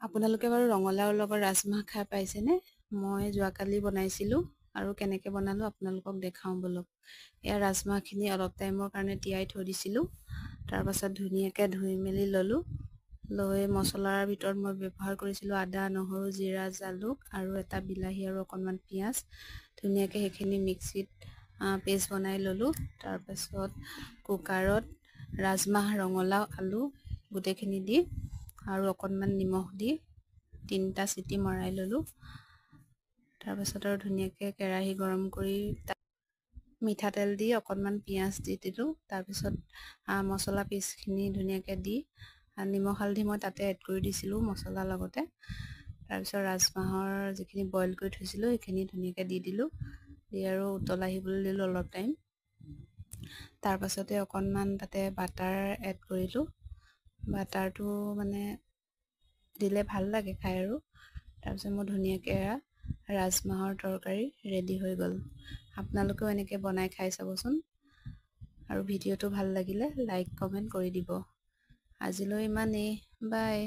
আপোনালোকে বাৰু ৰঙালাওৰ লগত ৰাজমাহ খাই পাইছেনে? মই যোৱাকালি বনাইছিলোঁ আৰু কেনেকৈ বনালোঁ আপোনালোকক দেখাওঁ বলক। এয়া ৰাজমাহখিনি অলপ টাইমৰ কাৰণে তিয়াই থৈ দিছিলোঁ। তাৰপাছত ধুনীয়াকৈ ধুই মেলি ল'লোঁ। লৈ মছলাৰ ভিতৰত মই ব্যৱহাৰ কৰিছিলোঁ আদা, নহৰু, জিৰা, জালুক আৰু এটা বিলাহী আৰু অকণমান পিঁয়াজ। ধুনীয়াকৈ সেইখিনি মিক্সিত পেষ্ট বনাই ল'লোঁ। তাৰপাছত কুকাৰত ৰাজমাহ, ৰঙালাও, আলু গোটেইখিনি দি আৰু অকণমান নিমখ দি 3টা চিটি মৰাই ল'লোঁ। তাৰপাছত আৰু ধুনীয়াকৈ কেৰাহী গৰম কৰি তাত মিঠাতেল দি অকণমান পিঁয়াজ দি দিলোঁ। তাৰপিছত মছলা পিচখিনি ধুনীয়াকৈ দি নিমখ হালধি মই তাতে এড কৰি দিছিলোঁ মছলাৰ লগতে। তাৰপিছত ৰাজমাহৰ যিখিনি বইল কৰি থৈছিলোঁ সেইখিনি ধুনীয়াকৈ দি দিলোঁ। দি আৰু উতল আহিবলৈ দিলোঁ অলপ টাইম। তাৰপাছতে অকণমান তাতে বাটাৰ এড কৰিলোঁ। বাটাৰটো মানে দিলে ভাল লাগে খাই আৰু। তাৰপিছত মোৰ ধুনীয়াকৈ ৰাজমাহৰ তৰকাৰী ৰেডি হৈ গ'ল। আপোনালোকেও এনেকৈ বনাই খাই চাবচোন। আৰু ভিডিঅ'টো ভাল লাগিলে লাইক কমেণ্ট কৰি দিব। আজিলৈ ইমানেই, বাই।